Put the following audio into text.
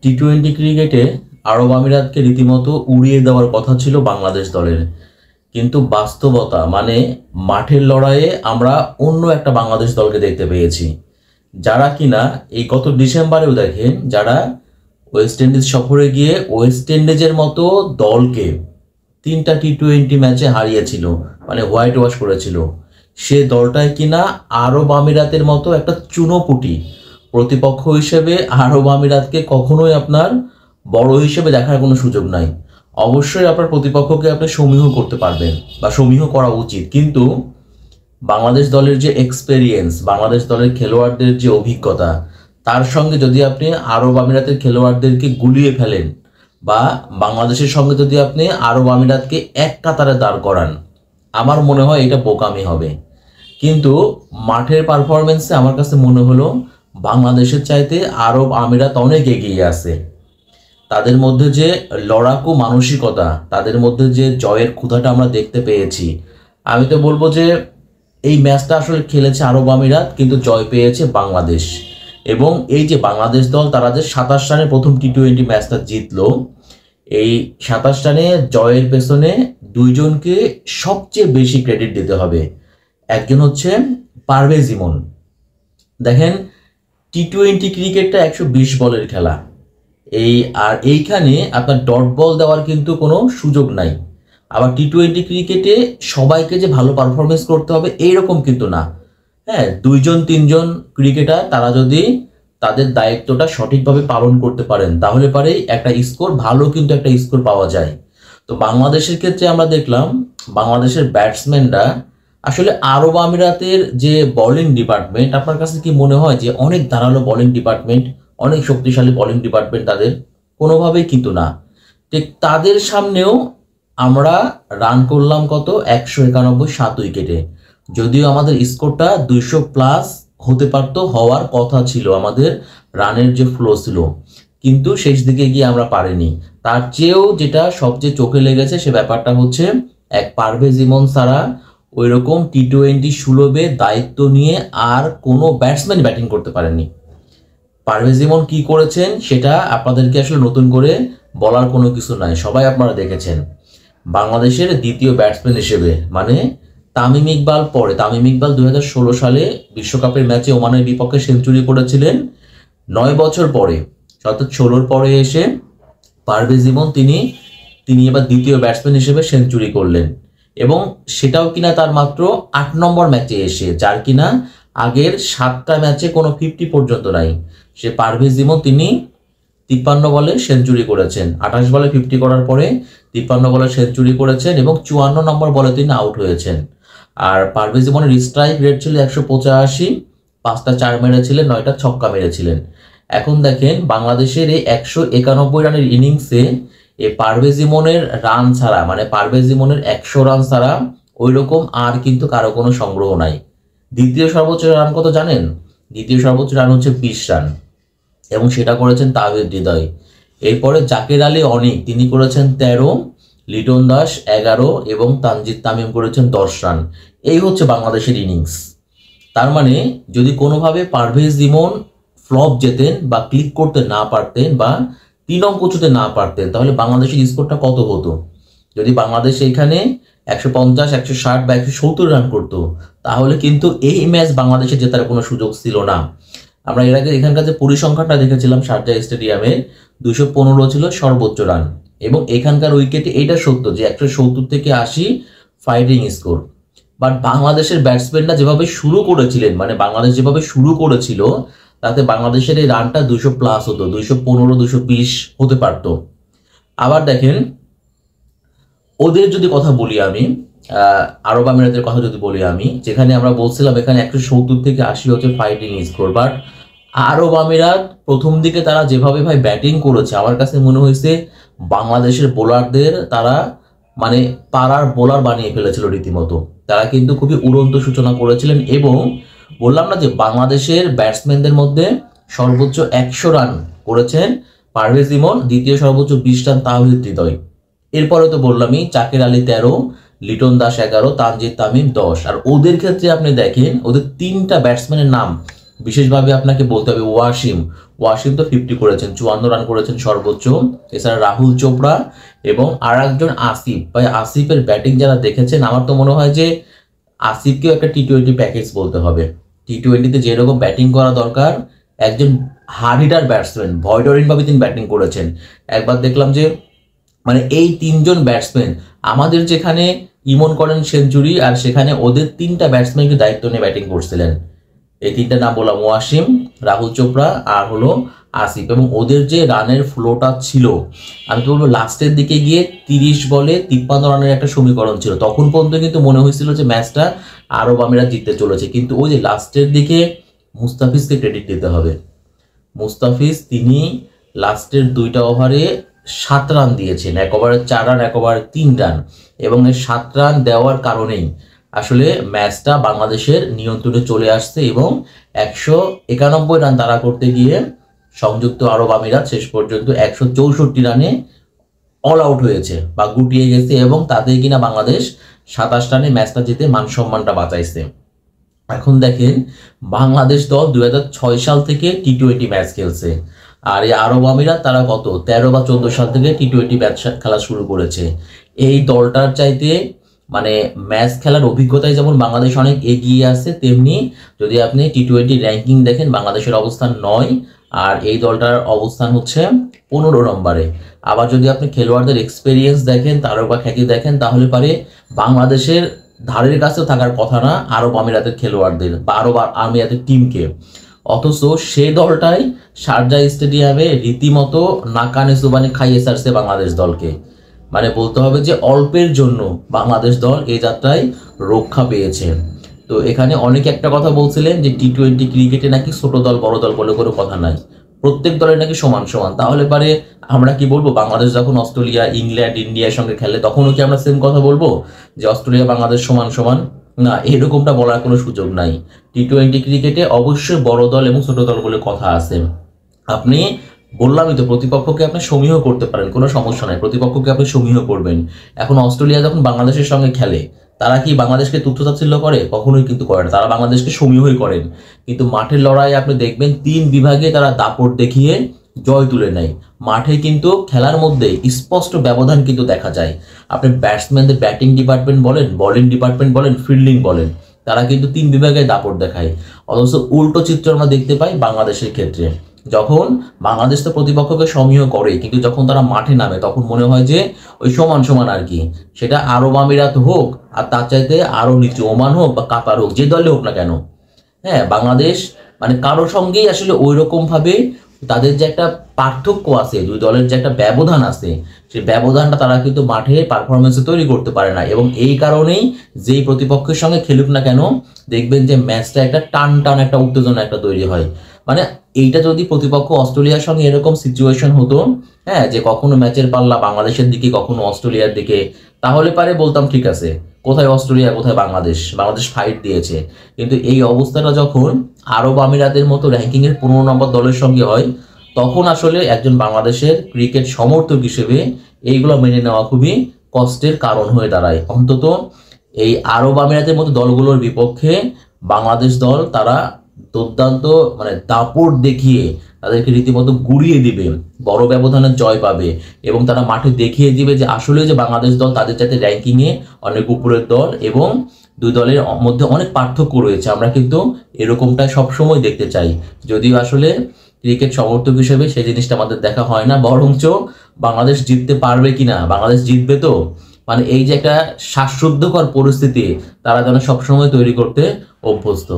টি-20 ক্রিকেটে আরব আমিরাতকে রীতিমতো উড়িয়ে দেওয়ার কথা ছিল বাংলাদেশ দলের, কিন্তু বাস্তবতা মানে মাঠের লড়াইয়ে আমরা অন্য একটা বাংলাদেশ দলকে দেখতে পেয়েছি, যারা কিনা এই গত ডিসেম্বরেও দেখেন, যারা ওয়েস্ট ইন্ডিজ সফরে গিয়ে ওয়েস্ট ইন্ডিজের মতো দলকে 3টা টি-20 ম্যাচে হারিয়েছিল, মানে হোয়াইট ওয়াশ করেছিল। সে দলটাই কিনা আরব আমিরাতের মতো একটা চুনোপুটি প্রতিপক্ষ হিসেবে আরব আমিরাতকে কখনোই আপনার বড় হিসেবে দেখার কোনো সুযোগ নাই। অবশ্যই আপনার প্রতিপক্ষকে আপনি সমীহ করতে পারবেন বা সমীহ করা উচিত, কিন্তু বাংলাদেশ দলের যে এক্সপেরিয়েন্স, বাংলাদেশ দলের খেলোয়াড়দের যে অভিজ্ঞতা, তার সঙ্গে যদি আপনি আরব আমিরাতের খেলোয়াড়দেরকে গুলিয়ে ফেলেন বা বাংলাদেশের সঙ্গে যদি আপনি আরব আমিরাতকে এক কাতারে দাঁড় করান, আমার মনে হয় এটা বোকামি হবে। কিন্তু মাঠের পারফরমেন্সে আমার কাছে মনে হলো বাংলাদেশের চাইতে আরব আমিরাত অনেক এগিয়ে আছে। তাদের মধ্যে যে লড়াকু মানসিকতা, তাদের মধ্যে যে জয়ের ক্ষুধাটা আমরা দেখতে পেয়েছি, আমি তো বলবো যে এই ম্যাচটা আসলে খেলেছে আরব আমিরাত, কিন্তু জয় পেয়েছে বাংলাদেশ। এবং এই যে বাংলাদেশ দল, তারা যে 27 রানে প্রথম টি-20 ম্যাচটা জিতলো, এই 27 রানে জয়ের পেছনে দুইজনকে সবচেয়ে বেশি ক্রেডিট দিতে হবে। একজন হচ্ছে পারভেজ ইমন। দেখেন, টি-20 ক্রিকেটটা 120 বলের খেলা, এইখানে আপনার ডট বল দেওয়ার কিন্তু কোনো সুযোগ নাই। আবার টি-20 ক্রিকেটে সবাইকে যে ভালো পারফরমেন্স করতে হবে এইরকম কিন্তু না। হ্যাঁ, 2-3জন ক্রিকেটার তারা যদি তাদের দায়িত্বটা সঠিকভাবে পালন করতে পারেন, তাহলে পারেই একটা স্কোর, ভালো কিন্তু একটা স্কোর পাওয়া যায়। তো বাংলাদেশের ক্ষেত্রে আমরা দেখলাম বাংলাদেশের ব্যাটসম্যানরা আসলে আরব আমিরাতের যে বোলিং ডিপার্টমেন্ট, আপনার কাছে কি মনে হয় যে অনেক ধারালো বোলিং ডিপার্টমেন্ট, অনেক শক্তিশালী বোলিং ডিপার্টমেন্ট তাদের? কোনোভাবেই কিন্তু না। ঠিক তাদের সামনেও আমরা রান করলাম কত? 191, 7 উইকেটে। যদিও আমাদের স্কোরটা 200+ হতে পারতো, হওয়ার কথা ছিল, আমাদের রানের যে ফ্লো ছিল, কিন্তু শেষ দিকে গিয়ে আমরা পারিনি। তার চেয়েও যেটা সবচেয়ে চোখে লেগেছে সে ব্যাপারটা হচ্ছে এক পারভেজ ইমন ছাড়া ওইরকম টি-20 সুলভে দায়িত্ব নিয়ে আর কোনো ব্যাটসম্যান ব্যাটিং করতে পারেনি। পারভেজ ইমন কি করেছেন সেটা আপনাদেরকে আসলে নতুন করে বলার কোনো কিছু নাই, সবাই আপনারা দেখেছেন। বাংলাদেশের দ্বিতীয় ব্যাটসম্যান হিসেবে, মানে তামিম ইকবাল পরে, তামিম ইকবাল 2016 সালে বিশ্বকাপের ম্যাচে ওমানের বিপক্ষে সেঞ্চুরি করেছিলেন। 9 বছর পরে, অর্থাৎ 16 পরে এসে পারভেজ ইমন তিনি এবার দ্বিতীয় ব্যাটসম্যান হিসেবে সেঞ্চুরি করলেন, এবং সেটাও কিনা তার মাত্র 8 নম্বর ম্যাচে এসে, যার কিনা আগের 7টা ম্যাচে কোনো 50 পর্যন্ত নাই। সে পারভেজ ইমন তিনি 53 বলে সেঞ্চুরি করেছেন, 28 বলে 50 করার পরে 53 বলে সেঞ্চুরি করেছেন, এবং 54 নম্বর বলে তিনি আউট হয়েছেন। আর পারভেজ ইমনের স্ট্রাইক রেট ছিল 185, 5টা 4 মেরেছিলেন, 9টা ছক্কা মেরেছিলেন। এখন দেখেন বাংলাদেশের এই 191 রানের ইনিংসে এই পারভেজ ইমনের রান ছাড়া, মানে পারভেজ ইমনের 100 রান ছাড়া ওই রকম আর কিন্তু কারো কোনো সংগ্রহ নাই। দ্বিতীয় সর্বোচ্চ রান কত জানেন? দ্বিতীয় সর্বোচ্চ রান হচ্ছে 20 রান, এবং সেটা করেছেন তাওহিদ হৃদয়। এরপরে জাকের আলী অনিক, তিনি করেছেন 13, লিটন দাস 11 এবং তানজিদ তামিম করেছেন 10 রান। এই হচ্ছে বাংলাদেশের ইনিংস। তার মানে যদি কোনোভাবে পারভেজ ইমন ফ্লপ যেতেন বা ক্লিক করতে না পারতেন বা 3 অঙ্ক ছুঁতে না পারতেন, তাহলে বাংলাদেশের স্কোরটা কত হতো? যদি বাংলাদেশ এখানে 150, 160 বা 170 রান করতো, তাহলে কিন্তু এই ম্যাচ বাংলাদেশের জেতার কোনো সুযোগ ছিল না। আমরা এর আগে এখানকার যে পরিসংখ্যানটা দেখেছিলাম শারজাহ স্টেডিয়ামে, 215 ছিল সর্বোচ্চ রান, এবং এখানকার উইকেটে এটা সত্য যে 170 থেকে 80 ফাইটিং স্কোর। বাট বাংলাদেশের ব্যাটসম্যানরা যেভাবে শুরু করেছিলেন, মানে বাংলাদেশ যেভাবে শুরু করেছিল, তাতে বাংলাদেশের এই রানটা 200+ হতো, 215, 220 হতে পারতো। আবার দেখেন, ওদের যদি কথা বলি আমি, আরব আমিরাতের কথা যদি বলি আমি, যেখানে আমরা বলছিলাম এখানে 170 থেকে 80 হচ্ছে ফাইটিং স্কোর, বাট আরব আমিরাত প্রথম দিকে তারা যেভাবে ভাই ব্যাটিং করেছে, আমার কাছে মনে হয়েছে বাংলাদেশের বোলারদের তারা মানে পাড়ার বোলার বানিয়ে ফেলেছিল রীতিমতো। তারা কিন্তু খুবই উড়ন্ত সূচনা করেছিলেন, এবং বললাম না যে বাংলাদেশের ব্যাটসম্যানদের মধ্যে সর্বোচ্চ 100 রান করেছেন পারভেজ ইমন, দ্বিতীয় সর্বোচ্চ 20 রান তাওহিদ হৃদয়। এরপরে তো বললামই জাকের আলী 13, লিটন দাস 11, তানজিদ তামিম 10। আর ওদের ক্ষেত্রে আপনি দেখেন ওদের 3টা ব্যাটসম্যানের নাম বিশেষভাবে আপনাকে বলতে হবে ওয়াসিম তো 50 করেছেন, 54 রান করেছেন সর্বোচ্চ। এছাড়া রাহুল চোপড়া এবং আর একজন আসিফ। ভাই আসিফের ব্যাটিং যারা দেখেছেন, আমার তো মনে হয় যে আসিফকেও একটা টি-20 প্যাকেজ বলতে হবে। টি-20তে যেরকম ব্যাটিং করা দরকার, একজন হার্ড হিটার ব্যাটসম্যান, ভয়ডরিনভাবে তিনি ব্যাটিং করেছেন। একবার দেখলাম যে মানে এই 3 জন ব্যাটসম্যান, আমাদের যেখানে ইমন করেন সেঞ্চুরি, আর সেখানে ওদের 3টা ব্যাটসম্যানকে দায়িত্ব নিয়ে ব্যাটিং করছিলেন। এই 3টা নাম বললাম, ওয়াসিম, রাহুল চোপড়া আর হলো আসিফ। এবং ওদের যে রানের ফ্লোটা ছিল, আমি তো বলবো লাস্টের দিকে গিয়ে 30 বলে 53 রানের একটা সমীকরণ ছিল। তখন পর্যন্ত কিন্তু মনে হয়েছিল যে ম্যাচটা আরব আমিরাত জিততে চলেছে। কিন্তু ওই যে লাস্টের দিকে মুস্তাফিজকে ক্রেডিট দিতে হবে। মুস্তাফিজ তিনি লাস্টের 2টা ওভারে 7 রান দিয়েছেন, এক ওভারে 4 রান, এক ওভারে 3 রান। এবং এই 7 রান দেওয়ার কারণেই আসলে ম্যাচটা বাংলাদেশের নিয়ন্ত্রণে চলে আসছে এবং 191 রান তাড়া করতে গিয়ে সংযুক্ত আরব আমিরাত শেষ পর্যন্ত 164 রানে অল আউট হয়েছে বা গুটিয়ে গেছে, এবং তাতেই কিনা বাংলাদেশ 27 রানে ম্যাচটা জিতে মান সম্মানটা বাঁচাইছে। এখন দেখেন, বাংলাদেশ দল 2006 সাল থেকে টি-20 ম্যাচ খেলছে, আর এই আরব আমিরাত তারা কত 13 বা 14 সাল থেকে টি-20 ম্যাচ খেলা শুরু করেছে। এই দলটার চাইতে মানে ম্যাচ খেলার অভিজ্ঞতায় যেমন বাংলাদেশ অনেক এগিয়ে আছে, তেমনি যদি আপনি টি-20 র্যাঙ্কিং দেখেন বাংলাদেশের অবস্থান 9, আর এই দলটার অবস্থান হচ্ছে 15 নম্বরে। আবার যদি আপনি খেলোয়াড়দের এক্সপেরিয়েন্স দেখেন, তারকা খ্যাতি দেখেন, তাহলে পারে বাংলাদেশের ধারের কাছেও থাকার কথা না আরব আমিরাতের খেলোয়াড়দের বা আরব আমিরাতের টিমকে। অথচ সে দলটাই শারজা স্টেডিয়ামে রীতিমতো নাকানে সুবানি খাইয়ে সারছে বাংলাদেশ দলকে। মানে বলতে হবে যে অল্পের জন্য বাংলাদেশ দল এই যাত্রায় রক্ষা পেয়েছে। তো এখানে অনেকে একটা কথা বলছিলেন যে টি-20 ক্রিকেটে নাকি ছোট দল বড় দল বলে কোনো কথা নাই, প্রত্যেক দলের নাকি সমান সমান। তাহলে পারে আমরা কি বলবো, বাংলাদেশ যখন অস্ট্রেলিয়া, ইংল্যান্ড, ইন্ডিয়ার সঙ্গে খেলে তখনও কি আমরা সেম কথা বলবো যে অস্ট্রেলিয়া বাংলাদেশ সমান সমান? না, এরকমটা বলার কোনো সুযোগ নাই। টি-20 ক্রিকেটে অবশ্যই বড় দল এবং ছোট দল বলে কথা আছে। আপনি বললামই তো, প্রতিপক্ষকে আপনি সমীহ করতে পারেন, কোনো সমস্যা নাই, প্রতিপক্ষকে আপনি সমীহ করবেন। এখন অস্ট্রেলিয়া যখন বাংলাদেশের সঙ্গে খেলে, তারা কি বাংলাদেশকে তুচ্ছ-তাচ্ছিল্য করে? কখনোই কিন্তু করে না, তারা বাংলাদেশকে সমীহই করেন। কিন্তু মাঠের লড়াইয়ে আপনি দেখবেন 3 বিভাগে তারা দাপট দেখিয়ে জয় তুলে নেয়। মাঠে কিন্তু খেলার মধ্যে স্পষ্ট ব্যবধান কিন্তু দেখা যায়। আপনি ব্যাটসম্যানদের ব্যাটিং ডিপার্টমেন্ট বলেন, বোলিং ডিপার্টমেন্ট বলেন, ফিল্ডিং বলেন, তারা কিন্তু 3 বিভাগে দাপট দেখায়। অথচ উল্টো চিত্র আমরা দেখতে পাই বাংলাদেশের ক্ষেত্রে। যখন বাংলাদেশ তো প্রতিপক্ষকে সমীহ করে, কিন্তু যখন তারা মাঠে নামে তখন মনে হয় যে ওই সমান সমান আর কি। সেটা আরব আমিরাত হোক, আর তার চাইতে আরো নিচু ওমান হোক বা কাতার হোক, যে দলে হোক না কেন, হ্যাঁ, বাংলাদেশ মানে কারো সঙ্গেই আসলে ওই রকম ভাবে তাদের যে একটা পার্থক্য আছে, 2 দলের যে একটা ব্যবধান আছে, সেই ব্যবধানটা তারা কিন্তু মাঠে পারফরমেন্সে তৈরি করতে পারে না। এবং এই কারণেই যেই প্রতিপক্ষের সঙ্গে খেলুক না কেন, দেখবেন যে ম্যাচটা একটা টান টান একটা উত্তেজনা একটা তৈরি হয়। মানে এইটা যদি প্রতিপক্ষ অস্ট্রেলিয়ার সঙ্গে এরকম সিচুয়েশন হতো, হ্যাঁ, যে কখনো ম্যাচের পাল্লা বাংলাদেশের দিকে, কখনো অস্ট্রেলিয়ার দিকে, তাহলে পারে বলতাম ঠিক আছে, কোথায় অস্ট্রেলিয়া কোথায় বাংলাদেশ, বাংলাদেশ ফাইট দিয়েছে। কিন্তু এই অবস্থাটা যখন আরব আমিরাতের মতো র্যাঙ্কিংয়ের 15 নম্বর দলের সঙ্গে হয়, তখন আসলে একজন বাংলাদেশের ক্রিকেট সমর্থক হিসেবে এইগুলো মেনে নেওয়া খুবই কষ্টের কারণ হয়ে দাঁড়ায়। অন্তত এই আরব আমিরাতের মতো দলগুলোর বিপক্ষে বাংলাদেশ দল তারা দুর্দান্ত মানে দাপট দেখিয়ে তাদেরকে রীতিমতো গুড়িয়ে দিবে, বড় ব্যবধানের জয় পাবে, এবং তারা মাঠে দেখিয়ে দিবে যে আসলে যে বাংলাদেশ দল তাদের সাথে র্যাঙ্কিংয়ে অনেক উপরের দল, এবং 2 দলের মধ্যে অনেক পার্থক্য রয়েছে। আমরা কিন্তু এরকমটা সবসময় দেখতে চাই, যদিও আসলে ক্রিকেট সমর্থক হিসেবে সেই জিনিসটা আমাদের দেখা হয় না। বরঞ্চ বাংলাদেশ জিততে পারবে কিনা, বাংলাদেশ জিতবে তো, মানে এই যে একটা শ্বাসরুদ্ধকর পরিস্থিতি তারা যেন সবসময় তৈরি করতে অভ্যস্ত।